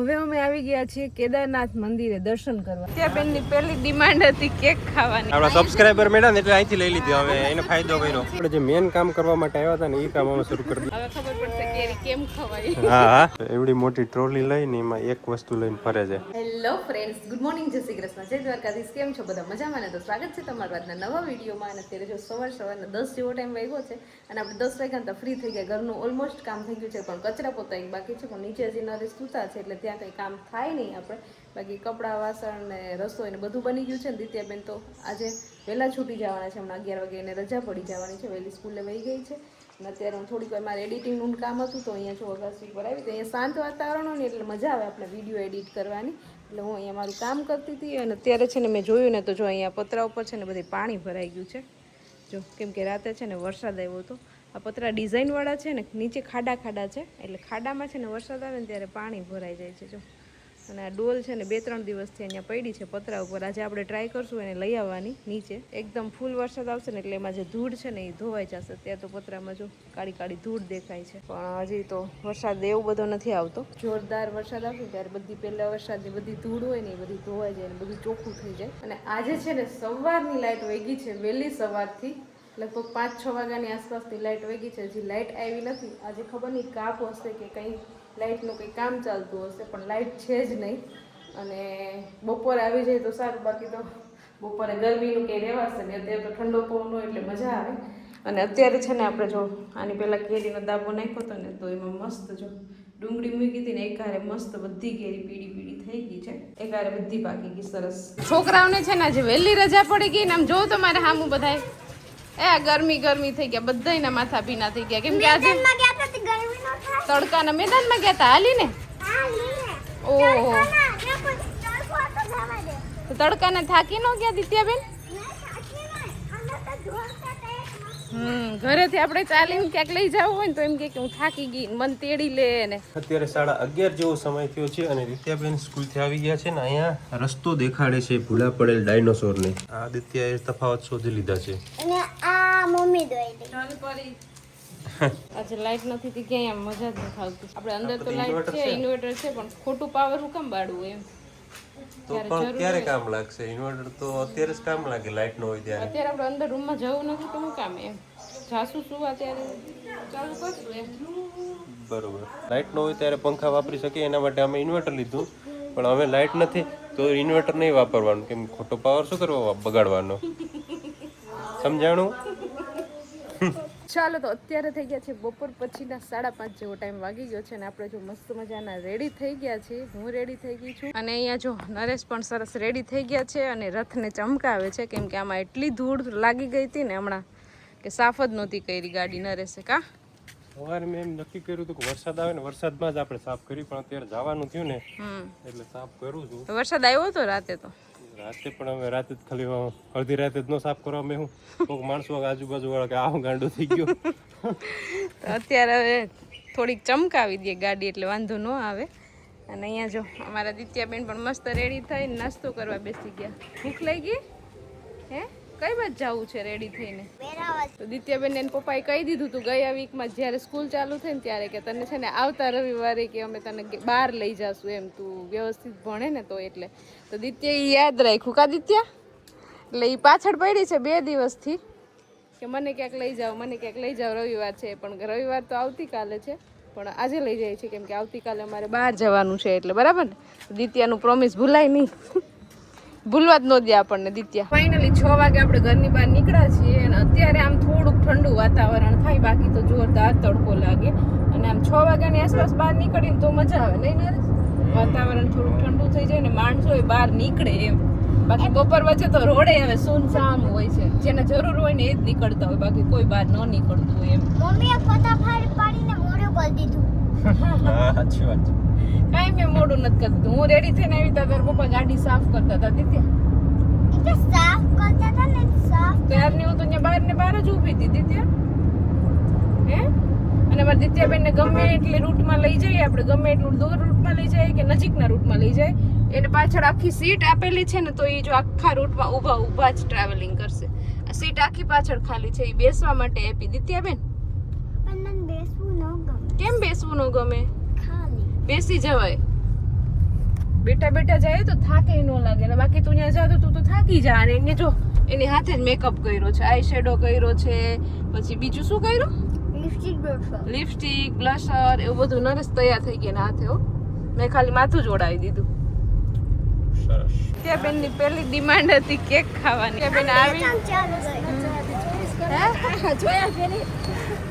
હવે અમે આવી ગયા છીએ કેદારનાથ મંદિરે દર્શન કરવા. ત્યાં બેનની પહેલી ડિમાન્ડ હતી કેક ખાવાની. આપણા સબસ્ક્રાઇબર મેળા ને એટલે અહીંથી લઈ લીધી. હવે એને ફાયદો કર્યો. આપણે જે મેન કામ કરવા માટે આવ્યા હતા ને એ કામ અમે શરૂ કરી દીધું. હવે ખબર પડશે કેરી કેમ ખવાય. હા એવડી મોટી ટ્રોલી લઈને એમાં એક વસ્તુ લઈને ફરે છે. હેલો ફ્રેન્ડ્સ, ગુડ મોર્નિંગ, જય શ્રી કૃષ્ણ, જય દ્વારકાધીશ. કેમ છો બધા? મજામાં ને? તો સ્વાગત છે તમારા આજના નવા વિડીયોમાં. અને અત્યારે જો સવારના 10 જેવો ટાઈમ વાગ્યો છે અને આપણે 10 વાગ્યા તો ફ્રી થઈ ગયા. ઘરનું ઓલમોસ્ટ કામ થઈ ગયું છે, પણ કચરા પોતા એક બાકી છે. પણ નીચે હજી નરેશ સૂતા છે એટલે ત્યાં કંઈ કામ થાય નહીં આપણે. બાકી કપડાં, વાસણ ને રસોઈ ને બધું બની ગયું છે. ને દિત્યાબેન તો આજે વહેલા છૂટી જવાના છે. હમણાં 11 વાગે એને રજા પડી જવાની છે. વહેલી સ્કૂલે વહી ગઈ છે. અને અત્યારે હું થોડીક વાર મારે એડિટિંગનું કામ હતું તો અહીંયા જો અગાસી પર આવી. તો અહીંયા શાંત વાતાવરણ હોય ને એટલે મજા આવે આપણે વિડીયો એડિટ કરવાની. એટલે હું અહીંયા મારું કામ કરતી હતી અને અત્યારે છે ને મેં જોયું ને તો જો અહીંયા પતરા ઉપર છે ને બધે પાણી ભરાઈ ગયું છે. જો કેમ કે રાતે છે ને વરસાદ આવ્યો હતો. આ પતરા ડિઝાઇનવાળા છે ને, નીચે ખાડા ખાડા છે એટલે ખાડામાં છે ને વરસાદ આવે ને ત્યારે પાણી ભરાઈ જાય છે. જો અને આ ડોલ છે ને 2-3 દિવસથી અહીંયા પડી છે પતરા ઉપર. આજે આપણે ટ્રાય કરશું એને લઈ આવવાની નીચે. એકદમ ફૂલ વરસાદ આવશે ને એટલે એમાં જે ધૂળ છે ને એ ધોવાઈ જશે. ત્યાં તો પતરામાં જો કાળી કાળી ધૂળ દેખાય છે, પણ હજી તો વરસાદ એવો બધો નથી આવતો. જોરદાર વરસાદ આવશે ત્યારે બધી પહેલા વરસાદની બધી ધૂળ હોય ને એ બધી ધોવાઈ જાય ને બધું ચોખ્ખું થઈ જાય. અને આજે છે ને સવારની લાઇટ વહી છે, વહેલી સવારથી લગભગ 5-6 વાગ્યાની આસપાસની લાઇટ વહી છે. હજી લાઇટ આવી નથી. આજે ખબર નહીં કાપ હશે કે કંઈ લાઇટનું કંઈ કામ ચાલતું હશે, પણ લાઇટ છે જ નહીં. અને બપોરે આવી જાય તો સારું, બાકી તો બપોરે ગરમીનું કંઈ રહેવાશે ને. અત્યારે તો ઠંડો પવન હોય એટલે મજા આવે. અને અત્યારે છે ને આપણે જો આની પહેલાં કેરીનો દાબો નાખ્યો હતો ને તો એમાં મસ્ત જો ડુંગળી મૂકી હતી ને એકારે મસ્ત બધી કેરી પીળી પીળી થઈ ગઈ છે. એકારે બધી પાકી ગઈ સરસ. છોકરાઓને છે ને આજે વહેલી રજા પડી ગઈ ને આમ જોઉં તમારે સામું બધાય ગરમી થઈ ગયા. બધાયના માથા ભીના થઈ ગયા કેમ કે આજે તડકાના મેદાનમાં ગયા હતા. હાલી ને ઓહો, તડકાને થાકી ન ગયા દિત્યાબેન? ઘરેથી આપણે ચાલીને ક્યાંક લઈ જવું હોય ને તો એમ કે હું થાકી ગઈ, મન તેડી લે ને. અત્યારે 11:30 જેવો સમય થયો છે અને દિત્યાબેન સ્કૂલથી આવી ગયા છે ને અહીંયા રસ્તો દેખાડે છે ભૂલા પડેલ ડાયનોસોરને. આ દિત્યાએ તફાવત શોધી લીધા છે. અને આ મમ્મી દોઈ દે. આજે લાઈટ નથી તો ક્યાંય આમ મજા જ નથી આવતી. આપણે અંદર તો લાઈટ છે, ઇન્વર્ટર છે, પણ ખોટું પાવર હું કેમ બાળવું એમ? તો પણ ક્યારે કામ લાગશે? ઇન્વર્ટર તો અત્યારે જ કામ લાગે, લાઈટ ન હોય ત્યારે. અત્યારે આપણે અંદર રૂમમાં જવું નથી તો શું કામ એમ? જાસુ શું અત્યારે ચાલુ કરશું એમ. બરોબર, લાઈટ ન હોય ત્યારે પંખા વાપરી શકીએ એના માટે અમે ઇન્વર્ટર લીધું. પણ હવે લાઈટ નથી તો ઇન્વર્ટર નહીં વાપરવાનું. કેમ ખોટો પાવર શું કરવા બગાડવાનો? સમજાણું? ચાલો તો અત્યારે થઈ ગયા છે બપોર પછીના 5:30 જેવો ટાઈમ વાગી ગયો છે અને આપણે જો મસ્ત મજાના રેડી થઈ ગયા છીએ. હું રેડી થઈ ગઈ છું અને અહીંયા જો નરેશ પણ સરસ રેડી થઈ ગયા છે અને રથને ચમકાવે છે. કેમ કે આમાં એટલી ધૂળ લાગી ગઈ હતી ને હમણાં કે સાફ જ નહોતી કરી ગાડી નરેશે. કા સવારે મેં એમ નક્કી કર્યું હતું કે વરસાદ આવે ને વરસાદમાં જ આપણે સાફ કરી, પણ અત્યારે જવાનું થયું ને એટલે સાફ કરું છું. વરસાદ આવ્યો હતો રાતે? તો રાતે પણ હવે રાતે જ ખાલી અડધી રાતે જ ન સાફ કરવા. મેં હું કોઈક માણસો આજુબાજુ વાળા કે આવું ગાંડો થઈ ગયો. અત્યારે હવે થોડીક ચમકાવી દઈએ ગાડી એટલે વાંધો ન આવે. અને અહીંયા જો અમારા દિત્યાબેન પણ મસ્ત રેડી થઈને નાસ્તો કરવા બેસી ગયા. ભૂખ લઈ ગઈ હે? કઈ બાજુ જવું છે રેડી થઈને? તો દિત્યાબેન એને પપ્પાએ કહી દીધું હતું ગયા વીકમાં જ્યારે સ્કૂલ ચાલુ થઈ ને ત્યારે કે તને છે ને આવતા રવિવારે કે અમે તને બહાર લઈ જાશું એમ, તું વ્યવસ્થિત ભણે ને તો. એટલે તો દિત્યાએ યાદ રાખ્યું. કા દિત્યા? એટલે એ પાછળ પડી છે 2 દિવસથી કે મને ક્યાંક લઈ જાઓ, મને ક્યાંક લઈ જાઓ. રવિવાર છે પણ રવિવાર તો આવતીકાલે છે, પણ આજે લઈ જાય છે કેમ કે આવતીકાલે અમારે બહાર જવાનું છે એટલે. બરાબર ને? દિત્યાનું પ્રોમિસ ભૂલાય નહીં, ભૂલવા જ ન દે આપણને દિત્યા. ફાઇનલી 6 વાગે આપણે ઘરની બહાર નીકળ્યા છીએ અને અત્યારે આમ થોડુંક ઠંડુ વાતાવરણ થાય, બાકી તો જોરદાર તડકો લાગે. અને આમ 6 વાગ્યાની આસપાસ બહાર નીકળીને તો મજા આવે નહીં નરેશ? વાતાવરણ થોડુંક ઠંડુ થઈ જાય ને માણસો બહાર નીકળે એમ. બાકી બપોર વચ્ચે તો રોડે હવે સુનસામ હોય છે. જેને જરૂર હોય ને એ જ નીકળતા હોય, બાકી કોઈ બહાર ન નીકળતું હોય એમ. મમ્મીએ ફટાફટ પાડીને મોઢું બોલ દીધું. હા સાચી વાત છે. કાંઈ મેં મોડું નથી કરતું. હું રેડી થઈને આવી ત્યાં તારા પપ્પા ગાડી સાફ કરતા હતા દિત્યા. એટલે સાફ કરતા હતા ને સાફ. ત્યારની હું તો ત્યાં બહાર જ ઊભી હતી દિત્યા. હે? અને મારા દિત્યાબેનને ગમે એટલે રૂટમાં લઈ જઈએ આપણે, ગમે એટલું દૂર રૂટમાં લઈ જાય કે નજીકના રૂટમાં લઈ જાય, એને પાછળ આખી સીટ આપેલી છે ને તો એ જો આખા રૂટમાં ઊભા જ ટ્રાવેલિંગ કરશે. આ સીટ આખી પાછળ ખાલી છે, એ બેસવા માટે આપી. દિત્યાબેન પણ મને બેસવું ન ગમે. કેમ બેસવું ન ગમે? ખાલી બેસી જવાય. બેઠા બેઠા જાય તો થાકે ન લાગે અને બાકી તું ત્યાં જા તો તું તો થાકી જા. અને એને જો એની હાથે જ મેકઅપ કર્યો છે, આઈ શેડો કર્યો છે, પછી બીજું શું કર્યું, લિપસ્ટિક બ્રશ. લિપસ્ટિક, બ્લશર, એવું બધું નરેશ તૈયાર થઈ ગયા હાથે. હો મેં ખાલી માથું જોડાવી દીધું. સરસ. ત્યાં બેનની પહેલી ડિમાન્ડ હતી કેક ખાવાની. ત્યાં બેન આવી જોયા ફેરી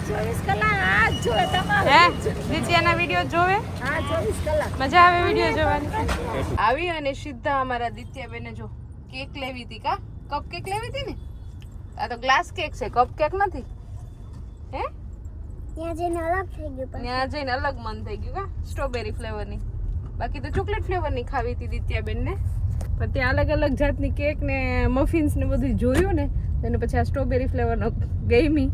24 કલાક આજ જોવે તમારે. હે દિત્યાના વિડિયો જોવે, હા 24 કલાક. મજા આવે વિડિયો જોવાની. આવી અને સીધા અમારા દિત્યાબેને જો કેક લેવી હતી. કા કપ કેક લેવી હતી ને? આ તો ગ્લાસ કેક છે, કપ કેક નથી. હે ત્યાં જઈને અલગ થઈ ગયું પણ ત્યાં જઈને અલગ મન થઈ ગયું. કા સ્ટ્રોબેરી ફ્લેવરની, બાકી તો ચોકલેટ ફ્લેવરની ખાવી હતી દિત્યાબેનને. પણ ત્યાં અલગ અલગ જાતની કેક ને મફિન્સ ને બધું જોયું ને એને પછી આ સ્ટ્રોબેરી ફ્લેવરનો ગમી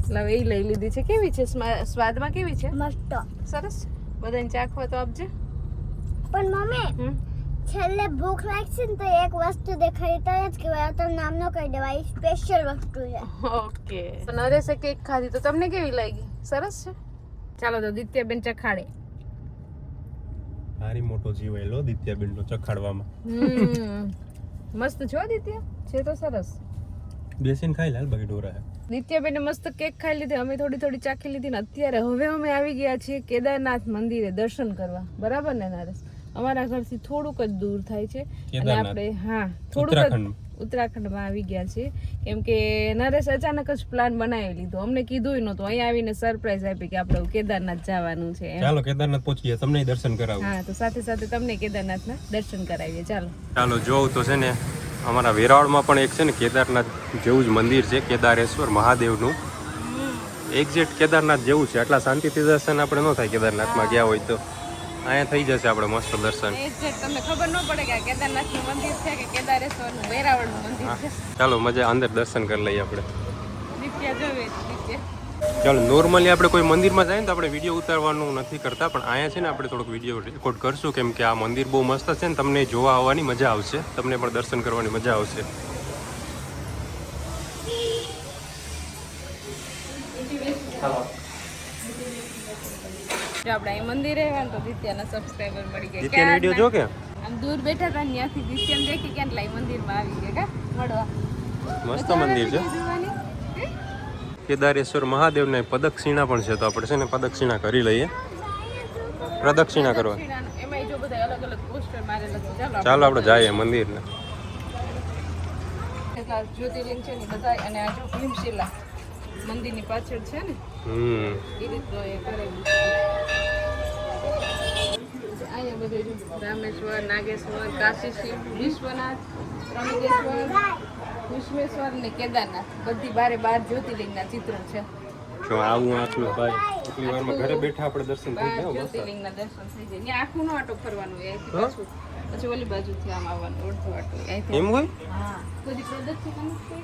એટલે હવે એ લઈ લીધી છે. કેવી છે સ્વાદમાં, કેવી છે? મસ્ત. સરસ. બધાને ચાખવા તો આપજે. પણ મમ્મી છેલ્લે ભૂખ લાગશે ને તો એક વસ્તુ દેખાડી તો જ કહેવાય, તો નામ ન કહી દેવાય, સ્પેશિયલ વસ્તુ છે. ઓકે. તો નરેશે કેક ખાધી તો તમને કેવી લાગી? સરસ છે. ચાલો તો દિત્યાબેન ચખાડે. હારી મોટો જીવ એલો દિત્યાબેન નો ચખાડવામાં. મસ્ત છો દિત્યા, છે તો સરસ. બેસીને ખાઈ લાલ બાકી ઢોરા. દિત્યાબેને મસ્ત કેક ખાઈ લીધી, અમે થોડી થોડી ચાખી લીધી ને અત્યારે હવે અમે આવી ગયા છીએ કેદારનાથ મંદિરે દર્શન કરવા. બરાબર ને નરેશ? અમારા ઘરથી થોડુંક જ દૂર થાય છે અને આપણે થોડુંક જ ઉત્તરાખંડમાં આવી ગયા છીએ. કેમ કે નરેશ અચાનક જ પ્લાન બનાવી લીધો, અમને કીધું નહોતું. અહીંયા આવીને સરપ્રાઈઝ આપી કે આપણે કેદારનાથ જવાનું છે. ચાલો કેદારનાથ પહોંચીએ, તમને દર્શન કરાવું. હા, તો સાથે સાથે તમને કેદારનાથના દર્શન કરાવીએ. ચાલો જોઉં તો છે ને અમારા વેરાવળમાં પણ એક છે ને કેદારનાથ જેવું જ મંદિર છે, કેદારેશ્વર મહાદેવનું. એક્ઝેક્ટ કેદારનાથ જેવું છે. આટલા શાંતિથી દર્શન આપણે ન થાય કેદારનાથમાં ગયા હોય તો. અહીંયા થઈ જશે આપણે મસ્ત દર્શન. તમને ખબર ન પડે કે કેદારનાથનું મંદિર છે કે કેદારેશ્વરનું વેરાવળનું મંદિર છે. ચાલો મજા અંદર દર્શન કરી લઈએ આપણે. દિત્યા જોવે ચાલો નોર્મલી આપણે કોઈ મંદિરમાં જાય ને તો આપણે વિડીયો ઉતારવાનું નથી કરતા, પણ અહીંયા છે ને આપણે થોડોક વિડીયો રેકોર્ડ કરશું. કેમ કે આ મંદિર બહુ મસ્ત છે ને તમને જોવા આવવાની મજા આવશે, તમને પણ દર્શન કરવાની મજા આવશે. જો આપણે અહીં મંદિરે આવ્યા તો દિત્યાના સબસ્ક્રાઇબર મળી ગયા. દિત્યાનો વિડીયો જો કે આમ દૂર બેઠા હતા ત્યાંથી દિત્યાને દેખી ક્યાં લાઈ મંદિરમાં આવી ગયા. કા મળવા મસ્ત મંદિર છે. કેદારેશ્વર મહાદેવને પ્રદક્ષિણા પણ છે, તો આપણે છે ને પ્રદક્ષિણા કરી લઈએ. પ્રદક્ષિણા કરવા એમાં જો બધા અલગ અલગ પોસ્ટર મારેલા છે. ચાલો આપણે જઈએ મંદિરને. જ્યોતિર્લિંગ છે ને બધા, અને આ જો ભીમશિલા મંદિરની પાછળ છે ને એ રીતનો એ કરેલું છે. અહીંયા બધું રામેશ્વર, નાગેશ્વર, કાશી વિશ્વનાથ, ત્રંબકેશ્વર, વિશ્વેશ્વર ને કેદારનાથ બધી 12 જ્યોતિર્લિંગના ચિત્રો છે. જો આવું આટલું ભાઈ એટલી વારમાં ઘરે બેઠા આપણે દર્શન થઈ જાય. જ્યોતિર્લિંગના દર્શન થઈ જાય. ત્યાં આખું નો આટો ફરવાનું હોય, અહીંથી પાછું પછી ઓલી બાજુથી આમ આવવાનું અડધો આટો અહીંથી. એમ હોય? હા, બધી પ્રદક્ષિણા નથી.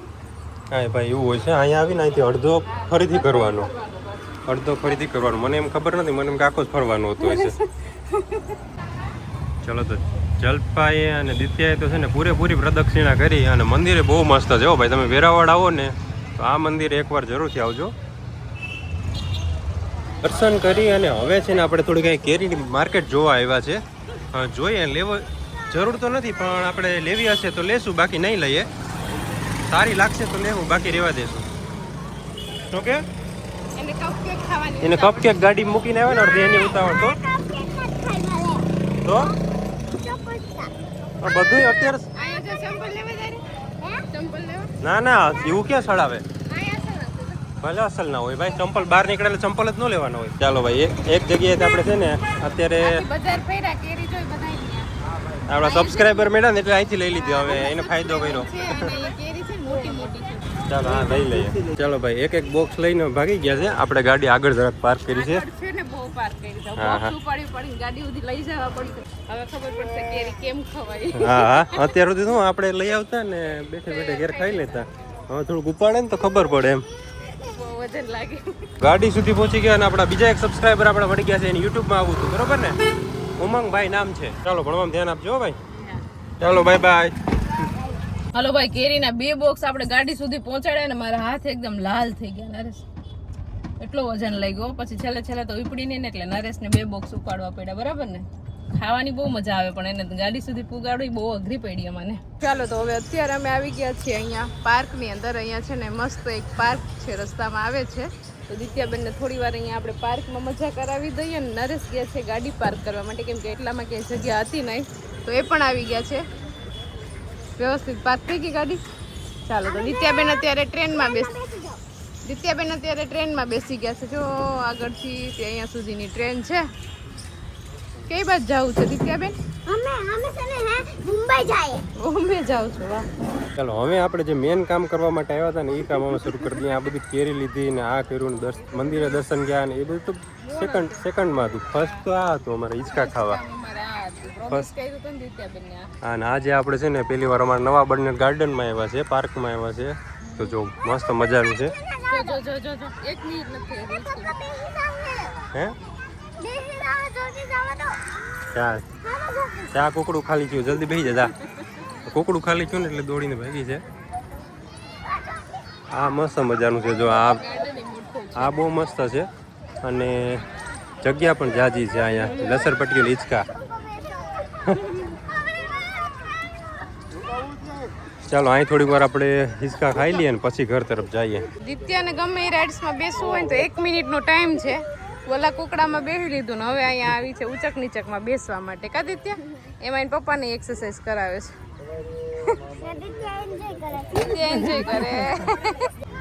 હા ભાઈ એવું હોય છે. અહીંયા આવીને અહીંથી અડધો ફરીથી કરવાનો, અડધો ફરીથી કરવાનો. મને એમ ખબર નથી, મને એમ કે આખો જ ફરવાનું હતું હોય છે. ચલો તો જલપાએ અને દિત્યાએ તો છે ને પૂરેપૂરી પ્રદક્ષિણા કરી અને મંદિરે બહુ મસ્ત છે. હો ભાઈ, તમે વેરાવળ આવો ને તો આ મંદિરે એકવાર જરૂરથી આવજો. દર્શન કરી અને હવે છે ને આપણે થોડી કંઈ કેરીની માર્કેટ જોવા આવ્યા છે. જોઈએ, લેવો જરૂર તો નથી પણ આપણે લેવી હશે તો લેશું, બાકી નહીં લઈએ. સારી લાગશે તો લેવું, બાકી રહેવા દેશું. ઓકે, એને કપકેક ગાડી મૂકીને આવે ને અડધી એની ઉતાવળ તો બધું અત્યારે ના ના એવું ક્યાં સડાવે? ભલે અસલ ના હોય ભાઈ, ચંપલ બહાર નીકળે એટલે ચંપલ જ ન લેવાના હોય. ચાલો ભાઈ, એક જગ્યાએ આપણે છે ને અત્યારે આપણા સબસ્ક્રાઈબર મેળા ને એટલે અહીંથી લઈ લીધી. હવે એને ફાયદો કર્યો. ચાલો હા લઈ લઈએ. ચાલો ભાઈ, એક એક બોક્સ લઈને ભાગી ગયા છે. આપણે ગાડી આગળ જરાક પાર્ક કરી છે. હા અત્યાર સુધી શું આપણે લઈ આવતા ને બેઠે બેઠે ઘેર ખાઈ લેતા. હવે થોડુંક ઉપાડે ને તો ખબર પડે એમ. ગાડી સુધી પહોંચી ગયા અને આપણા બીજા એક સબસ્ક્રાઈબર આપણે મળી ગયા છે. એની યુટ્યુબમાં આવું હતું, બરોબર ને? ઉમંગભાઈ નામ છે. ચાલો ભણવામાં ધ્યાન આપજો ભાઈ. ચાલો બાય બાય. હલો ભાઈ, કેરીના 2 બોક્સ આપણે ગાડી સુધી પહોંચાડ્યા ને મારા હાથ એકદમ લાલ થઈ ગયા. નરેશ એટલો વજન લઈ ગયો, પછી છેલ્લે તો ઉપડી નહીં ને એટલે નરેશને 2 બોક્સ ઉપાડવા પડ્યા, બરાબર ને? ખાવાની બહુ મજા આવે પણ એને ગાડી સુધી પુગાડવી બહુ અઘરી પડી અમને. ચાલો તો હવે અત્યારે અમે આવી ગયા છીએ અહીંયા પાર્કની અંદર. અહીંયા છે ને મસ્ત એક પાર્ક છે, રસ્તામાં આવે છે. તો દિત્યાબેનને થોડી વાર અહીંયા આપણે પાર્કમાં મજા કરાવી દઈએ. અને નરેશ ગયા છે ગાડી પાર્ક કરવા માટે, કેમ કે એટલામાં ક્યાંય જગ્યા હતી નહીં. તો એ પણ આવી ગયા છે. વ્યવસ્થિત પાર્ક થઈ ગઈ ગાડી. ચાલો તો દિત્યાબેન અત્યારે ટ્રેનમાં બેસી ગયા છે. જો આગળથી તે અહીંયા સુધીની ટ્રેન છે. કઈ બાજુ જવું છે દિત્યાબેન? અમે છે ને મુંબઈ જાય. બોમ્બે જાવ છો? વાહ. ચાલો હવે આપણે જે મેન કામ કરવા માટે આવ્યા હતા ને એ કામ અમે શરૂ કરી દઈએ. આ બધી કેરી લીધી ને આ કર્યું ને મંદિરે દર્શન ગયા ને એ બધું તો સેકન્ડમાં હતું. ફર્સ્ટ તો આ હતું અમારે હિંચકા ખાવા. હા ને આજે આપણે છે ને પહેલી વાર અમારા નવા બર્નર ગાર્ડનમાં આવ્યા છે, પાર્કમાં આવ્યા છે. તો જો મસ્ત મજાનું છે. હે ચા કોકડું ખાલી થયું, જલ્દી બેસી જા. કોકડું ખાલી થયું ને એટલે દોડીને ભાગી છે. આ મસ્ત મજાનું છે. જો આ બહુ મસ્ત છે અને જગ્યા પણ જાજી છે. અહીંયા લસરપટ્ટીઓ હિંચકા. ચાલો અહીં થોડીક વાર આપણે હિંચકા ખાઈ લઈએ ને પછી ઘર તરફ જઈએ. દિત્યાને ગમે એ રાઇડ્સમાં બેસવું હોય ને તો 1 મિનિટનો ટાઈમ છે. ઓલા કુકડામાં બેસી લીધું ને હવે અહીંયા આવી છે ઉચક નીચકમાં બેસવા માટે. કા દિત્યા? એમાં એના પપ્પાને એક્સરસાઇઝ કરાવે છે. દિત્યા એન્જોય કરે.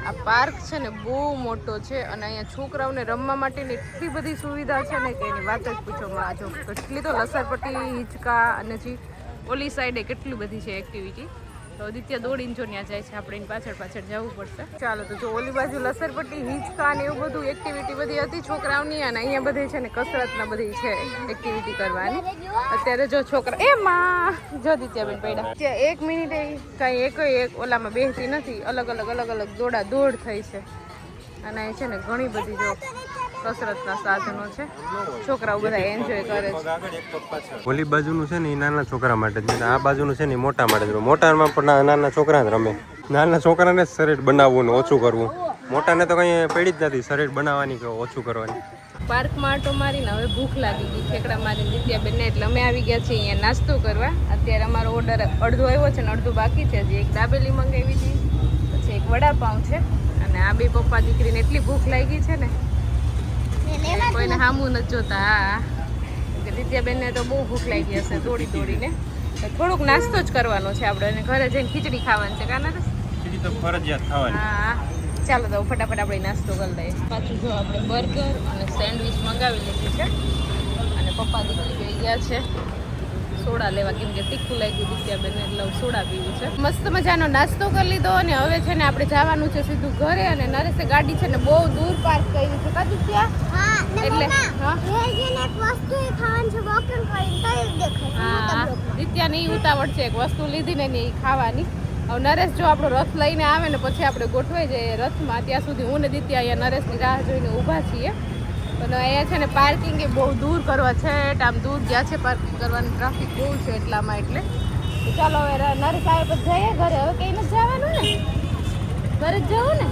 આ પાર્ક છે ને બહુ મોટો છે અને અહીંયા છોકરાઓને રમવા માટેની એટલી બધી સુવિધા છે ને કે એની વાત જ પૂછવામાં. આ જો કેટલી તો લસરપટ્ટી, હિંચકા અને ઓલી સાઈડે કેટલી બધી છે એક્ટિવિટી. તો દિત્યા દોડીને જો ત્યાં જાય છે, આપણે એની પાછળ જવું પડશે. ચાલો તો જો ઓલી બાજુ લસરપટ્ટી, હિંચકા ને એવું બધું એક્ટિવિટી બધી હતી છોકરાઓની. અને અહીંયા બધી છે ને કસરતના બધી છે એક્ટિવિટી કરવાની. અત્યારે જો છોકરા એમાં જો દિત્યાબેન પડ્યા ત્યાં 1 મિનિટ કાંઈ એક ઓલામાં બેસતી નથી. અલગ અલગ દોડા દોડ થઈ છે. અને અહીં છે ને ઘણી બધી જો કસરતના સાધનો છે. છોકરાઓ બધા એન્જોય કરે છે. ઓલી બાજુનું છે ને એ નાના છોકરા માટે છે, આ બાજુનું છે ને એ મોટા માટે. મોટામાં પણ નાના છોકરા જ રમે. નાના છોકરાને જ શરીર બનાવવું ને ઓછું કરવું. મોટાને તો કંઈ પડી જ નથી શરીર બનાવવાની કે ઓછું કરવાની. પાર્કમાં આટો મારીને હવે ભૂખ લાગી ગઈ ઠેકડા મારીને દિત્યાબેનને, એટલે અમે આવી ગયા છીએ અહીંયા નાસ્તો કરવા. અત્યારે અમારો ઓર્ડર અડધો આવ્યો છે ને અડધું બાકી છે. હજી એક દાબેલી મંગાવી હતી, પછી એક વડાપાઉં છે. અને આ બે પપ્પા દીકરીને એટલી ભૂખ લાગી છે ને કોઈને સામું નથી જોતા. હા દિત્યાબેનને તો બહુ ભૂખ લાગી હશે દોડીને. થોડુંક નાસ્તો જ કરવાનો છે આપણે, અને ઘરે જઈને ખીચડી ખાવાની છે. કાના ખીચડી તો ફરજિયાત ખાવાની. હા ચાલો તો ફટાફટ આપણે નાસ્તો કરી લઈએ. પાછું જો આપણે બર્ગર અને સેન્ડવિચ મંગાવી લીધી છે. અને પપ્પા દીકરી ગઈ ગયા છે સોડા લેવા, કેમ કે તીખું લાગ્યું દિત્યાબેન એટલે સોડા પીવી છે. મસ્ત મજાનો નાસ્તો કરી લીધો અને હવે છે ને આપણે જવાનું છે સીધું ઘરે. અને નરેશે ગાડી છે ને બહુ દૂર પાર્ક કરી છે. કા દિત્યા? એટલે દિત્યા ની ઉતાવળ છે, એક વસ્તુ લીધી ને એ ખાવાની. હવે નરેશ જો આપણો રથ લઈને આવે ને પછી આપણે ગોઠવાઈ જઈએ રથમાં. ત્યાં સુધી હું ને દિત્યા અહીંયા નરેશની રાહ જોઈને ઊભા છીએ. પણ અહીંયા છે ને પાર્કિંગ એ બહુ દૂર કરવા છે. આમ દૂર ગયા છે પાર્કિંગ કરવાની, ટ્રાફિક બહુ છે એટલામાં. એટલે ચાલો હવે નરેશ આવે પછી જઈએ ઘરે. હવે કંઈ નથી જવાનું ને, ઘરે જ જવું ને.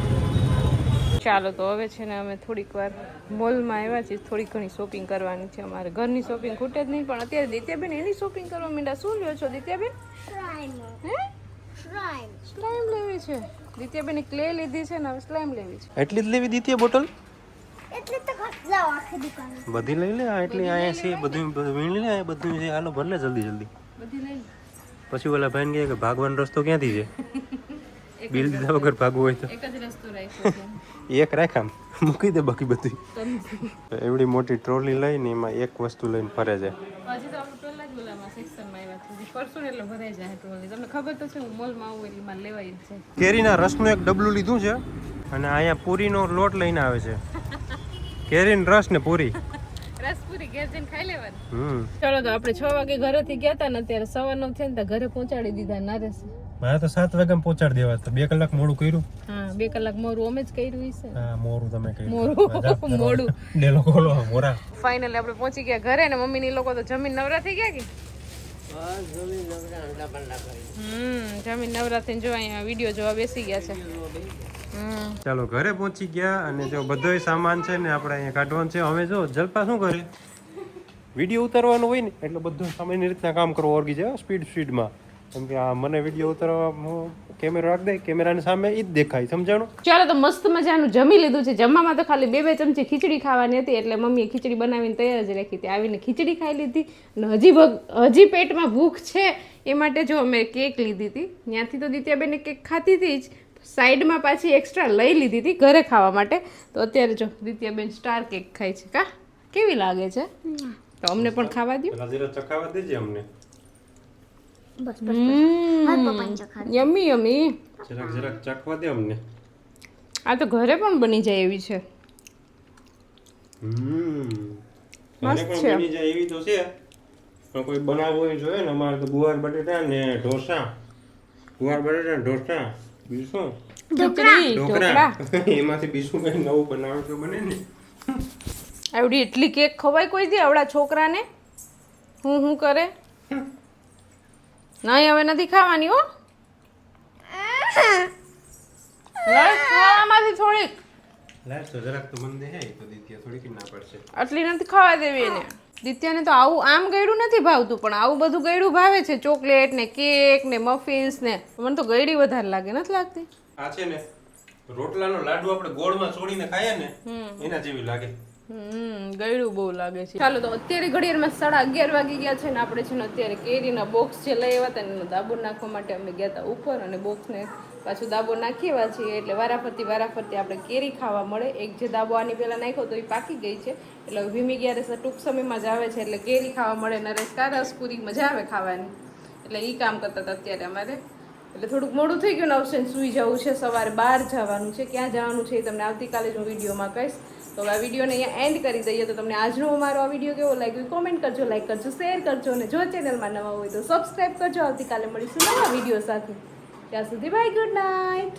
ચાલો તો હવે છે ને અમે થોડીક વાર મોલમાં આવ્યા છીએ. થોડી ઘણી શોપિંગ કરવાની છે. અમારે ઘરની શોપિંગ ખૂટે જ નહીં. પણ અત્યારે દિત્યાબેન એની શોપિંગ કરવા માંડ્યા. શું લ્યો છો દિત્યાબેન? સ્લાઇમ લેવી છે. દિત્યાબેને ક્લે લીધી છે ને હવે સ્લાઇમ લેવી છે. એટલી જ લેવી દીધી બોટલ? એટલે તો ખસલાવ આખી દુકાન બધી લઈ લે. આ એટલી અહીંયા છે બધું વીણી લે. બધું છે. હાલો ભર લે જલ્દી. બધી લઈ પછી ઓલા ભાઈને કહે કે ભાગવાનો રસ્તો ક્યાંથી છે? બિલ દીધા વગર ભાગવું હોય તો એક જ રસ્તો રાખ્યો છે. એક રાખામ મૂકી દે બાકી બધી. એવડી મોટી ટ્રોલી લઈને એમાં એક વસ્તુ લઈને ફરે છે. હજી તો આપણે પહેલા જ ઓલામાં સેક્શનમાં આવ્યા છીએ. ફરશું ને એટલે ભરાઈ જાય ટ્રોલી. તમને ખબર તો છે હું મોલમાં આવું એટલે મારે લેવાય જ છે. કેરીના રસનું એક ડબલું લીધું છે અને અહીંયા પૂરીનો લોટ લઈને આવે છે. કેરીનો રસ ને પૂરી. રસપુરી ઘેર જઈને ખાઈ લેવાની. ચલો તો આપણે 6 વાગે ઘરેથી ગયા હતા ને અત્યારે 9:15 થયા ને ઘરે પહોંચાડી દીધા નરેશ. મારે તો 7 વાગ્યામાં પહોંચાડી દેવા હતા. 2 કલાક મોડું કર્યું. હા 2 કલાક મોરું અમે જ કર્યું છે. હા મોરું તમે કર્યું. મોડું ડેલો ખોલો મોરા. ફાઇનલી આપણે પહોંચી ગયા ઘરે ને મમ્મી ની લોકો તો જમીન નવરા થઈ ગયા કે જમીન નવરા થઈને જો અહીંયા વિડીયો જોવા બેસી ગયા છે. ચાલો ઘરે પહોંચી ગયા અને જો બધોય સામાન છે ને આપણે અહીંયા કાઢવાનું છે. હવે જો જલપા શું કરે? વિડીયો ઉતારવાનો હોય ને એટલે બધું સામાન્ય રીતના કામ કરવું ઓળગી જાય સ્પીડમાં. કેમ કે આ મને વિડીયો ઉતારવા કેમેરો રાખ દે, કેમેરાની સામે ઈ જ દેખાય. સમજાણું? ચાલો તો મસ્ત મજાનું જમી લીધું છે. જમવામાં તો ખાલી 2 ચમચી ખીચડી ખાવાની હતી એટલે મમ્મીએ ખીચડી બનાવીને તૈયાર જ રાખી હતી. આવીને ખીચડી ખાઈ લીધી અને હજી પેટમાં ભૂખ છે એ માટે જો મેં કેક લીધી હતી. ત્યાંથી તો દિત્યાબેને કેક ખાતી હતી જ, સાઈડમાં પાછી એક્સ્ટ્રા લઈ લીધી હતી ઘરે ખાવા માટે. તો અત્યારે જો દિત્યાબેન સ્ટાર કેક ખાય છે. કા કેવી લાગે છે? તો અમને પણ ખાવા દો. પેલા જરા ચખાવા દેજે અમને. બસ બસ હા પપ્પાને ચખા યમી યમી. જરાક ચખવા દે અમને. આ તો ઘરે પણ બની જાય એવી છે. મને પણ બની જાય એવી તો છે, પણ કોઈ બનાવવું હોય જોઈએ ને. અમારે તો ગુવાર બટેટા ને ઢોસા, બીજું ઢોકળા એમાંથી બીજું કઈ નવું બનાવે તો બને ને. આવડી એટલી કેક ખવાય કોઈ દી આવડા છોકરાને? હું કરે? નહીં હવે નથી ખાવાની હો. ખાવામાંથી થોડીક લાય તો જરાક તો મન દે હે તો દિત્યા થોડીક ના પડશે. આટલી નથી ખાવા દેવી એને. દિત્યાને તો આવું આમ ગળ્યું નથી ભાવતું, પણ આવું બધું ગળ્યું ભાવે છે. ચોકલેટ ને કેક ને મફિન્સ ને. મને તો ગળી વધારે લાગે, નથી લાગતી? આ છે ને રોટલાનો લાડુ આપણે ગોળમાં છોડીને ખાઈએ ને એના જેવી લાગે. ગળ્યું બહુ લાગે છે. ચાલો તો અત્યારે ઘડિયાળમાં 11:30 વાગી ગયા છે ને આપણે છે ને અત્યારે કેરીના બોક્સ જે લઈ આવ્યા હતા એનો દાબો નાખવા માટે અમે ગયા હતા ઉપર, અને બોક્સને પાછું દાબો નાખી આવ્યા છીએ એટલે વારાફરતી આપણે કેરી ખાવા મળે. એક જે દાબો આની પહેલાં નાખ્યો તો એ પાકી ગઈ છે એટલે ભીમી ગયા ટૂંક સમયમાં જ આવે છે એટલે કેરી ખાવા મળે. નરેશ કા રસપુરી મજા આવે ખાવાની, એટલે એ કામ કરતા હતા અત્યારે અમારે. એટલે થોડુંક મોડું થઈ ગયું ને અવશ્ય સૂઈ જવું છે. સવારે 12 જવાનું છે. ક્યાં જવાનું છે એ તમને આવતીકાલે જ હું વિડીયોમાં કહીશ. તો આ વિડીયોને અહીંયા એન્ડ કરી દઈએ. તો તમને આજનો અમારો આ વિડીયો કેવો લાગ્યો કોમેન્ટ કરજો, લાઈક કરજો, શેર કરજો, અને જો ચેનલમાં નવા હોય તો સબસ્ક્રાઈબ કરજો. આવતીકાલે મળીશું નવા વિડીયો સાથે. ત્યાં સુધી બાય, ગુડ નાઇટ.